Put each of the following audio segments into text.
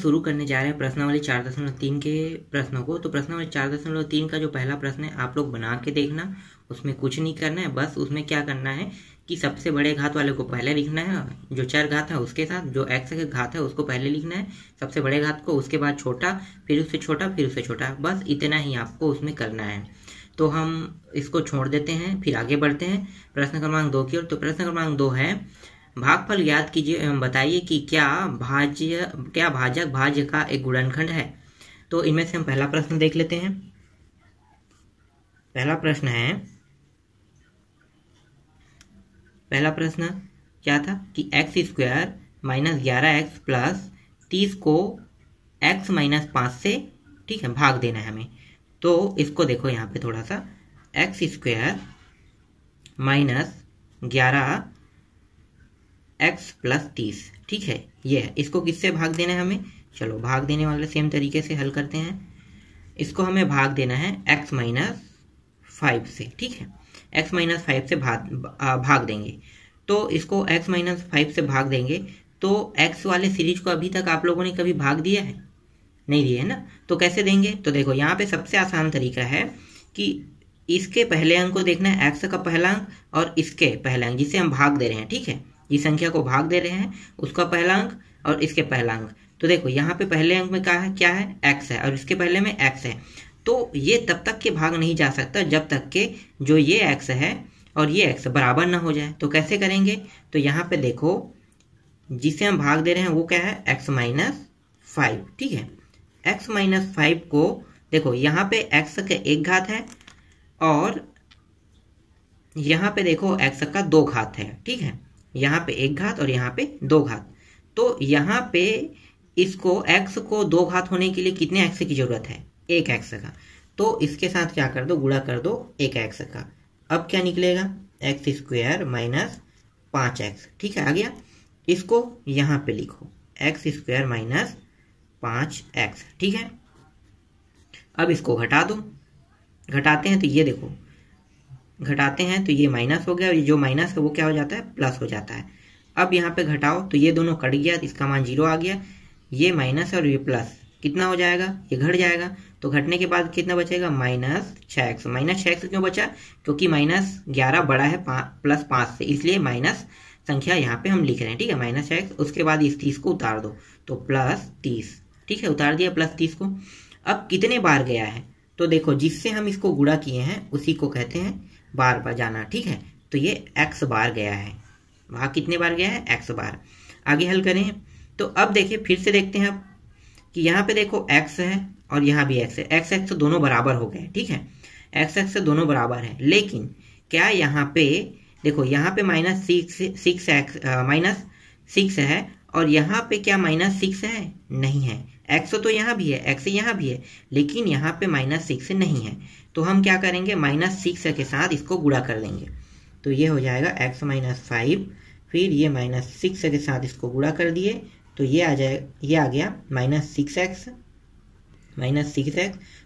शुरू करने जा रहे हैं प्रश्नावली 4.3 के प्रश्नों को। तो प्रश्नावली 4.3 का जो पहला प्रश्न है आप लोग बना के देखना, उसमें कुछ नहीं करना है, बस उसमें क्या करना है कि सबसे बड़े घात वाले को पहले लिखना है, जो चर घात है उसके साथ, जो एक्स के घात है उसको पहले लिखना है, सबसे बड़े घात को, उसके बाद छोटा, फिर उससे छोटा, फिर उससे छोटा, बस इतना ही आपको उसमें करना है। तो हम इसको छोड़ देते हैं, फिर आगे बढ़ते हैं प्रश्न क्रमांक 2 की ओर। तो प्रश्न क्रमांक 2 है, भागफल ज्ञात कीजिए एवं बताइए कि क्या भाजक भाज्य का एक गुणनखंड है। तो इनमें से हम पहला प्रश्न देख लेते हैं। पहला प्रश्न क्या था कि x² माइनस 11x प्लस 30 को x माइनस 5 से, ठीक है, भाग देना है हमें। तो इसको देखो यहाँ पे थोड़ा सा, x² माइनस 11x प्लस 30, ठीक है, ये है। इसको किससे भाग देना है हमें? चलो भाग देने वाले सेम तरीके से हल करते हैं। इसको हमें भाग देना है x माइनस 5 से, ठीक है, x माइनस 5 से भाग देंगे। तो इसको x माइनस 5 से भाग देंगे तो x वाले सीरीज को अभी तक आप लोगों ने कभी भाग दिया है? नहीं दिया है ना। तो कैसे देंगे? तो देखो यहाँ पे सबसे आसान तरीका है कि इसके पहले अंक को देखना है, x का पहला अंक, और इसके पहला अंक जिसे हम भाग दे रहे हैं, ठीक है, जिस संख्या को भाग दे रहे हैं उसका पहला अंक और इसके पहला अंक। तो देखो यहाँ पे पहले अंक में क्या है x है, और इसके पहले में x है। तो ये तब तक के भाग नहीं जा सकता जब तक के जो ये x है और ये x बराबर ना हो जाए। तो कैसे करेंगे? तो यहाँ पे देखो जिसे हम भाग दे रहे हैं वो क्या है, x माइनस 5, ठीक है। x माइनस 5 को देखो यहाँ पे x का एक घात है और यहाँ पे देखो x का 2 घात है, ठीक है, यहाँ पे एक घात और यहाँ पे 2 घात। तो यहाँ पे इसको x को 2 घात होने के लिए कितने x की जरूरत है? 1 x का। तो इसके साथ क्या कर दो, गुणा कर दो 1 x का। अब क्या निकलेगा? x² माइनस 5x, ठीक है, आ गया। इसको यहाँ पे लिखो x² माइनस 5x, ठीक है। अब इसको घटा दो, घटाते हैं तो ये देखो, घटाते हैं तो ये माइनस हो गया और ये जो माइनस है वो क्या हो जाता है, प्लस हो जाता है। अब यहाँ पे घटाओ तो ये दोनों कट गया, इसका मान 0 आ गया। ये माइनस और ये प्लस कितना हो जाएगा, ये घट जाएगा। तो घटने के बाद कितना बचेगा, माइनस 6x। माइनस 6x क्यों बचा? क्योंकि माइनस 11 बड़ा है प्लस 5 से, इसलिए माइनस संख्या यहाँ पे हम लिख रहे हैं, ठीक है, माइनस 6x। उसके बाद इस 30 को उतार दो तो प्लस 30, ठीक है, उतार दिया प्लस 30 को। अब कितने बार गया है? तो देखो जिससे हम इसको गुणा किए हैं उसी को कहते हैं बार बार जाना, ठीक है। तो ये x बार गया है, वहां कितने बार गया है, x बार। आगे हल करें तो अब देखिए फिर से देखते हैं कि यहाँ पे देखो x है और यहाँ भी x है, x दोनों बराबर हो गए, ठीक है, x से दोनों बराबर है। लेकिन क्या यहाँ पे देखो, यहाँ पे माइनस 6 है और यहाँ पे क्या माइनस 6 है? नहीं है। x तो यहाँ भी है, x यहाँ भी है, लेकिन यहाँ पे माइनस 6 नहीं है। तो हम क्या करेंगे, माइनस 6 के साथ इसको गुणा कर देंगे। तो ये हो जाएगा x माइनस 5, फिर ये माइनस 6 के साथ इसको गुणा कर दिए तो ये आ जाए, ये आ गया माइनस 6x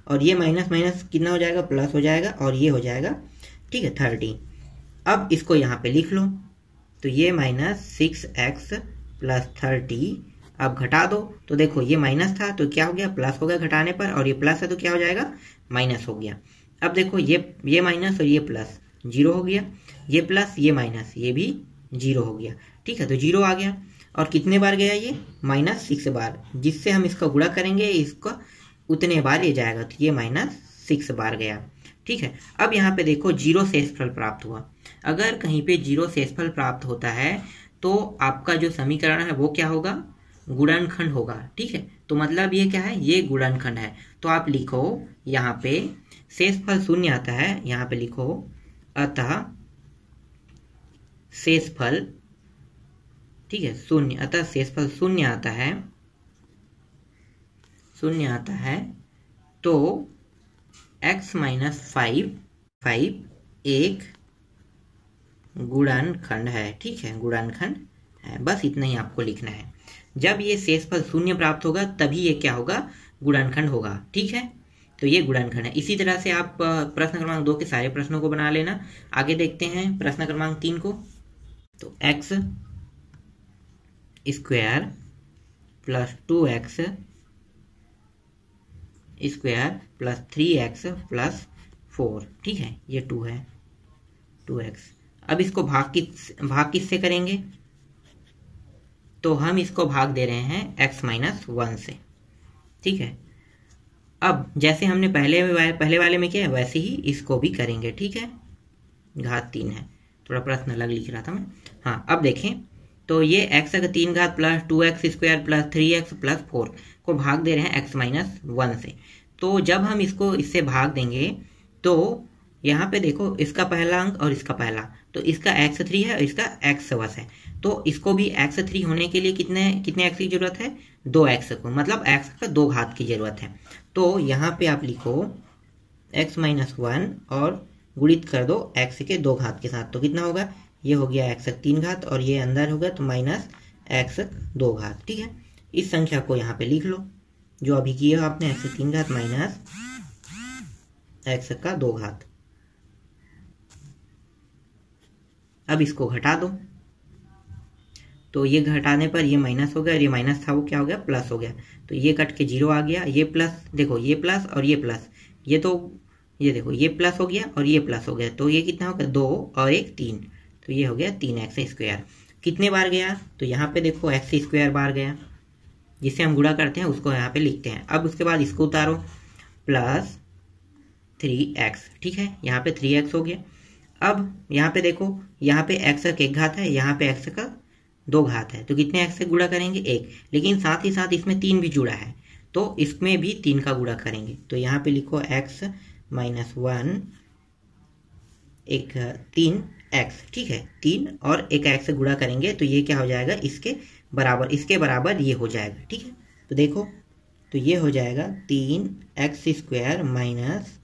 और ये माइनस माइनस कितना हो जाएगा, प्लस हो जाएगा, और ये हो जाएगा, ठीक है, 30। अब इसको यहाँ पे लिख लो तो ये माइनस 6x प्लस 30। अब घटा दो तो देखो ये माइनस था तो क्या हो गया, प्लस हो गया घटाने पर, और ये प्लस है तो क्या हो जाएगा, माइनस हो गया। अब देखो ये माइनस और ये प्लस 0 हो गया, ये प्लस ये माइनस ये भी 0 हो गया, ठीक है। तो 0 आ गया और कितने बार गया ये, माइनस 6 बार। जिससे हम इसका गुणा करेंगे इसका उतने बार ये जाएगा, तो ये माइनस 6 बार गया, ठीक है। अब यहाँ पे देखो 0 शेषफल प्राप्त हुआ। अगर कहीं पे 0 शेषफल प्राप्त होता है तो आपका जो समीकरण है वो क्या होगा, गुणनखंड होगा, ठीक है। तो मतलब ये क्या है, ये गुणनखंड है। तो आप लिखो यहाँ पे शेषफल 0 आता है, यहाँ पे लिखो अतः शेषफल, ठीक है, 0, अतः शेषफल 0 आता है, 0 आता है। तो x माइनस 5 एक गुणनखंड है, ठीक है, गुणनखंड है। बस इतना ही आपको लिखना है। जब ये शेषफल 0 प्राप्त होगा तभी ये क्या होगा, गुणनखंड होगा, ठीक है। तो ये गुणनखंड है। इसी तरह से आप प्रश्न क्रमांक 2 के सारे प्रश्नों को बना लेना। आगे देखते हैं प्रश्न क्रमांक 3 को। तो x² plus 2x square plus 3x plus 4, ठीक है, ये 2 है, 2x। अब इसको भाग किससे करेंगे, तो हम इसको भाग दे रहे हैं x माइनस 1 से, ठीक है। अब जैसे हमने पहले वाले में किया है वैसे ही इसको भी करेंगे, ठीक है। घात 3 है, थोड़ा प्रश्न अलग लिख रहा था मैं। हाँ, अब देखें तो ये x का 3 घात plus 2x square plus 3x plus 4 को भाग दे रहे हैं x माइनस 1 से। तो जब हम इसको इससे भाग देंगे तो यहाँ पे देखो इसका पहला अंक और इसका पहला, तो इसका x3 है और इसका x1 है, तो इसको भी x3 होने के लिए कितने x की जरूरत है, 2x को, मतलब x का 2 घात की जरूरत है। तो यहाँ पे आप लिखो x माइनस 1 और गुणित कर दो x के 2 घात के साथ, तो कितना होगा, ये हो गया x 3 घात और ये अंदर होगा तो माइनस x 2 घात, ठीक है। इस संख्या को यहाँ पे लिख लो जो अभी किया आपने, x 3 घात माइनस x का 2 घात। अब इसको घटा दो, तो ये घटाने पर ये माइनस हो गया और ये माइनस था वो क्या हो गया, प्लस हो गया, तो ये कट के 0 आ गया, ये प्लस, देखो ये प्लस और ये प्लस, ये तो ये देखो ये प्लस हो गया और ये प्लस हो गया, तो ये कितना होगा, 2 और 1 3, तो ये हो गया 3x स्क्वायर। कितने बार गया, तो यहाँ पे देखो x स्क्वायर बार गया, जिसे हम गुणा करते हैं उसको यहाँ पे लिखते हैं। अब उसके बाद इसको उतारो, प्लस 3x, ठीक है, यहाँ पे 3x हो गया। अब यहाँ पे देखो, यहाँ पे x का 1 घात है, यहाँ पे x का 2 घात है, तो कितने x से गुणा करेंगे, 1, लेकिन साथ ही साथ इसमें 3 भी जुड़ा है, तो इसमें भी 3 का गुणा करेंगे। तो यहाँ पे लिखो x माइनस 1 एक 3x, ठीक है, 3 और एक x से गुणा करेंगे तो ये क्या हो जाएगा, इसके बराबर ये हो जाएगा, ठीक है। तो देखो, तो ये हो जाएगा 3x स्क्वायर माइनस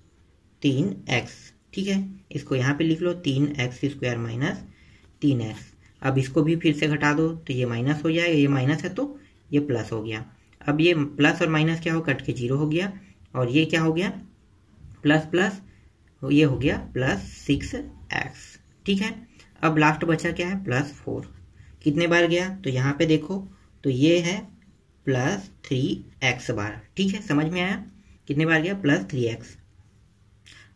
3x, ठीक है, इसको यहाँ पे लिख लो 3x स्क्वायर माइनस 3x। अब इसको भी फिर से घटा दो तो ये माइनस हो जाएगा, ये माइनस है तो ये प्लस हो गया। अब ये प्लस और माइनस क्या हो, कट के 0 हो गया, और ये क्या हो गया, प्लस प्लस, ये हो गया प्लस 6x, ठीक है। अब लास्ट बचा क्या है, प्लस 4, कितने बार गया, तो यहाँ पे देखो तो ये है प्लस 3x बार, ठीक है, समझ में आया, कितने बार गया, प्लस 3x।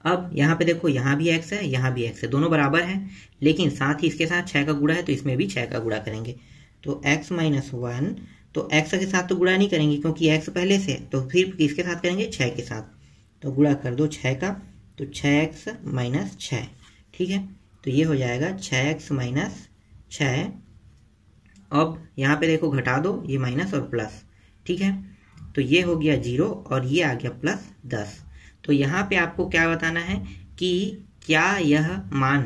अब यहाँ पे देखो, यहाँ भी x है, यहाँ भी x है, दोनों बराबर हैं, लेकिन साथ ही इसके साथ 6 का गुणा है तो इसमें भी 6 का गुणा करेंगे। तो x माइनस 1, तो x के साथ तो गुणा नहीं करेंगे क्योंकि x पहले से, तो फिर किसके साथ करेंगे, 6 के साथ, तो गुणा कर दो 6 का, तो 6x माइनस 6, ठीक है, तो ये हो जाएगा 6x माइनस 6। अब यहाँ पे देखो घटा दो, ये माइनस और प्लस, ठीक है, तो ये हो गया 0 और ये आ गया प्लस 10। तो यहाँ पे आपको क्या बताना है कि क्या यह मान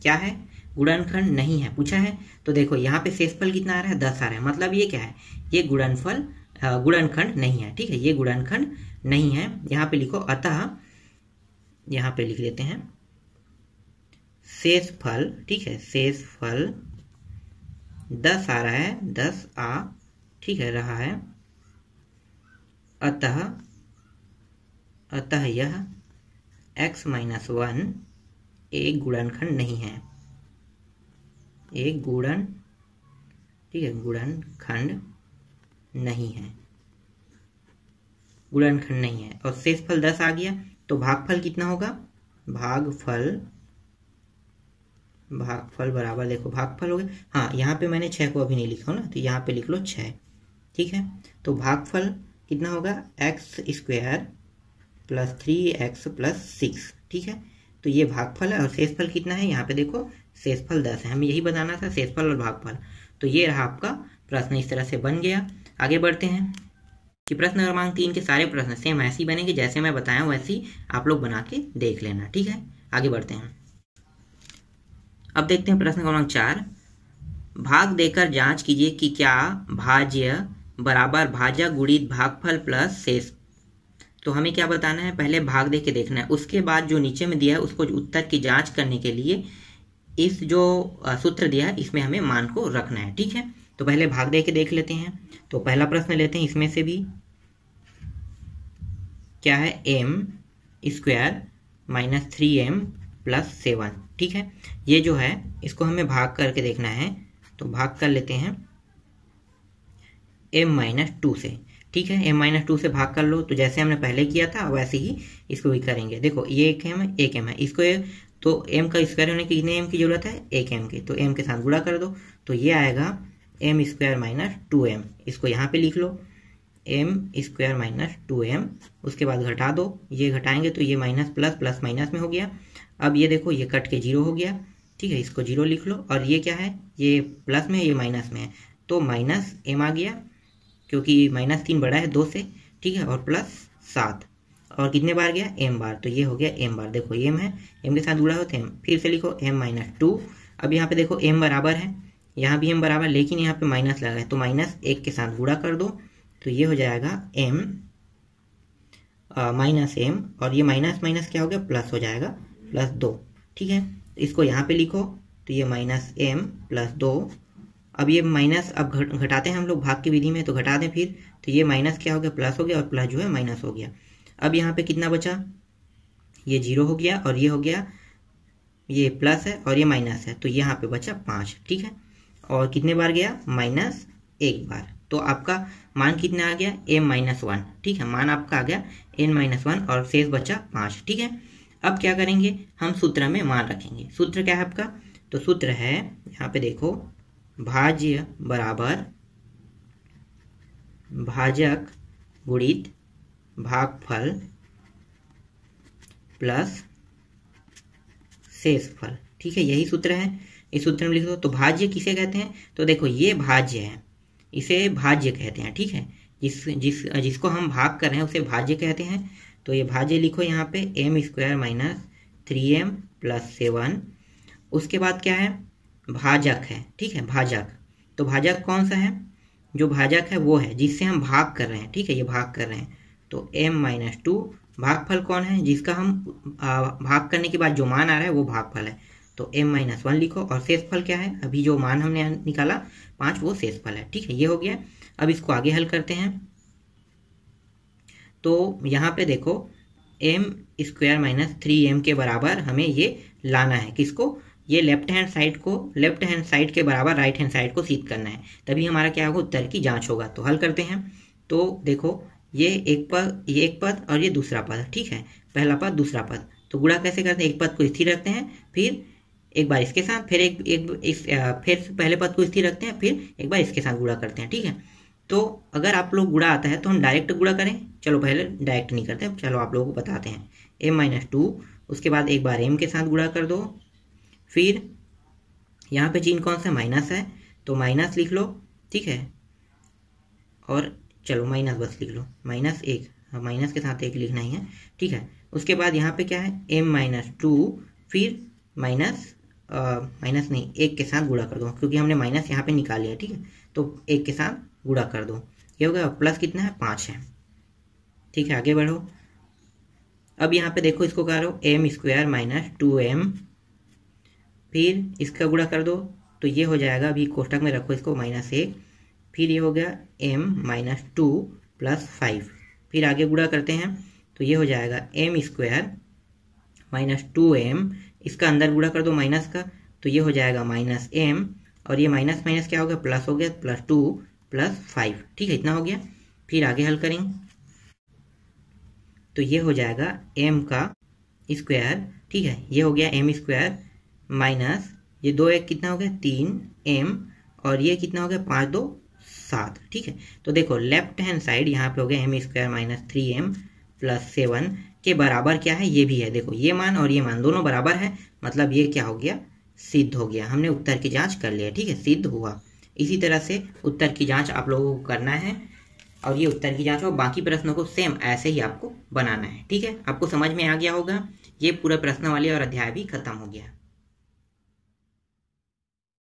क्या है, गुणनखंड नहीं है, पूछा है। तो देखो यहाँ पे शेषफल कितना आ रहा है, 10 आ रहा है, मतलब ये क्या है, ये गुणनखंड नहीं है, ठीक है, ये गुणनखंड नहीं है। यहाँ पे लिखो, अतः यहाँ पे लिख लेते हैं शेषफल, ठीक है, शेषफल 10 आ रहा है, 10 आ, ठीक है, रहा है, अतः यह x माइनस 1 एक गुणनखंड नहीं है, एक ठीक है, गुणनखंड नहीं है, गुणनखंड नहीं है। और शेषफल 10 आ गया तो भागफल कितना होगा, भागफल बराबर, देखो भागफल हो गया, हाँ यहाँ पे मैंने 6 को अभी नहीं लिखा हो ना, तो यहाँ पे लिख लो 6, ठीक है। तो भागफल कितना होगा, x square plus 3x plus 6, ठीक है, तो ये भागफल है। और शेषफल कितना है, यहाँ पे देखो शेषफल 10 है, हमें यही बताना था, शेषफल और भागफल। तो ये रहा आपका प्रश्न, इस तरह से बन गया। आगे बढ़ते हैं कि प्रश्न क्रमांक 3 के सारे प्रश्न सेम ऐसे ही बनेंगे, जैसे मैं बताया वैसे ही आप लोग बना के देख लेना, ठीक है। आगे बढ़ते हैं, अब देखते हैं प्रश्न क्रमांक 4। भाग देकर जांच कीजिए कि क्या भाज्य बराबर भाजक गुणित भागफल प्लस शेष। तो हमें क्या बताना है, पहले भाग दे के देखना है, उसके बाद जो नीचे में दिया है उसको उत्तर की जांच करने के लिए इस जो सूत्र दिया है इसमें हमें मान को रखना है, ठीक है। तो पहले भाग दे के देख लेते हैं। तो पहला प्रश्न लेते हैं, इसमें से भी क्या है, m square minus 3m plus 7, ठीक है। ये जो है इसको हमें भाग करके देखना है, तो भाग कर लेते हैं m माइनस 2 से। ठीक है। m-2 से भाग कर लो, तो जैसे हमने पहले किया था वैसे ही इसको भी करेंगे। देखो ये एक m है, इसको तो m का स्क्वायर होने की कितने m की जरूरत है, 1 m की, तो m के साथ गुणा कर दो, तो ये आएगा m² - 2m। इसको यहाँ पे लिख लो m² - 2m। उसके बाद घटा दो, ये घटाएंगे तो ये माइनस प्लस, प्लस माइनस में हो गया। अब ये देखो ये कट के 0 हो गया, ठीक है, इसको 0 लिख लो। और ये क्या है, ये प्लस में है, ये माइनस में है, तो माइनस m आ गया, क्योंकि -3 बड़ा है 2 से, ठीक है, और प्लस 7, और कितने बार गया, m बार, तो ये हो गया m बार। देखो m है, m के साथ जुड़ा होते हैं, फिर से लिखो m-2। अब यहाँ पे देखो m बराबर है, यहाँ भी m बराबर, लेकिन यहाँ पे माइनस लगा है, तो -1 के साथ गुणा कर दो, तो ये हो जाएगा m -m, और ये माइनस माइनस क्या हो गया, प्लस हो जाएगा, +2, ठीक है। इसको यहाँ पे लिखो, तो ये -m + 2। अब ये माइनस, अब घटाते हैं हम लोग भाग की विधि में, तो घटा दें फिर, तो ये माइनस क्या हो गया, प्लस हो गया, और प्लस जो है माइनस हो गया। अब यहाँ पे कितना बचा, ये 0 हो गया, और ये हो गया, ये प्लस है और ये माइनस है, तो यहाँ पे बचा 5, ठीक है। और कितने बार गया, -1 बार, तो आपका मान कितना आ गया, m-1, ठीक है, मान आपका आ गया n-1, और शेष बचा 5, ठीक है। अब क्या करेंगे, हम सूत्र में मान रखेंगे। सूत्र क्या है आपका, तो सूत्र है, यहाँ पे देखो, भाज्य बराबर भाजक गुणित भागफल प्लस शेषफल, ठीक है, यही सूत्र है। इस सूत्र में लिख दो। तो भाज्य किसे कहते हैं, तो देखो ये भाज्य है, इसे भाज्य कहते हैं, ठीक है, जिसको हम भाग कर रहे हैं उसे भाज्य कहते हैं। तो ये भाज्य लिखो यहाँ पे m² - 3m + 7। उसके बाद क्या है, भाजक है, ठीक है, भाजक। तो भाजक कौन सा है, जो भाजक है वो है जिससे हम भाग कर रहे हैं, ठीक है, ये भाग कर रहे हैं, तो m-2। भागफल कौन है, जिसका हम भाग करने के बाद जो मान आ रहा है वो भागफल है, तो m-1 लिखो। और शेषफल क्या है, अभी जो मान हमने निकाला 5, वो शेषफल है, ठीक है, ये हो गया। अब इसको आगे हल करते हैं। तो यहाँ पे देखो m² - 3m के बराबर हमें ये लाना है, किसको, ये लेफ्ट हैंड साइड के बराबर राइट हैंड साइड को सिद्ध करना है, तभी हमारा क्या होगा, उत्तर की जांच होगा। तो हल करते हैं। तो देखो ये एक पद और ये दूसरा पद, ठीक है, पहला पद दूसरा पद, तो गुणा कैसे करते हैं, एक पद को स्थिर रखते हैं, फिर एक बार इसके साथ, फिर फिर पहले पद को स्थिर रखते हैं, फिर एक बार इसके साथ गुणा करते हैं, ठीक है। तो अगर आप लोग गुणा आता है तो हम डायरेक्ट गुणा करें, चलो पहले डायरेक्ट नहीं करते, चलो आप लोगों को बताते हैं। m-2, उसके बाद एक बार m के साथ गुणा कर दो, फिर यहाँ पे चिन्ह कौन सा, माइनस है, तो माइनस लिख लो, ठीक है, और चलो माइनस बस लिख लो, -1, माइनस के साथ 1 लिखना ही है, ठीक है। उसके बाद यहाँ पे क्या है, m-2, फिर माइनस नहीं, 1 के साथ गुणा कर दो, क्योंकि हमने माइनस यहाँ पे निकाल लिया, ठीक है, तो 1 के साथ गुणा कर दो, ये हो गया, प्लस कितना है, 5 है, ठीक है। आगे बढ़ो। अब यहाँ पे देखो, इसको करो m² - 2m, फिर इसका गुणा कर दो, तो ये हो जाएगा, अभी कोष्टक में रखो इसको, -1, फिर ये हो गया m-2 + 5, फिर आगे गुणा करते हैं, तो ये हो जाएगा m² - 2m, इसका अंदर गुणा कर दो माइनस का, तो ये हो जाएगा -m, और ये माइनस माइनस क्या हो गया, प्लस हो गया, +2 + 5, ठीक है, इतना हो गया। फिर आगे हल करेंगे, तो ये हो जाएगा m का स्क्वायर, ठीक है, ये हो गया m² माइनस ये 2 1 कितना हो गया, 3m, और ये कितना हो गया, 5 2 7, ठीक है। तो देखो लेफ्ट हैंड साइड यहाँ पे हो गया m² - 3m + 7 के बराबर क्या है, ये भी है, देखो ये मान और ये मान दोनों बराबर है, मतलब ये क्या हो गया, सिद्ध हो गया, हमने उत्तर की जांच कर लिया, ठीक है, सिद्ध हुआ। इसी तरह से उत्तर की जांच आप लोगों को करना है, और ये उत्तर की जांच हो, बाकी प्रश्नों को सेम ऐसे ही आपको बनाना है, ठीक है। आपको समझ में आ गया होगा, ये पूरा प्रश्नावली और अध्याय भी खत्म हो गया।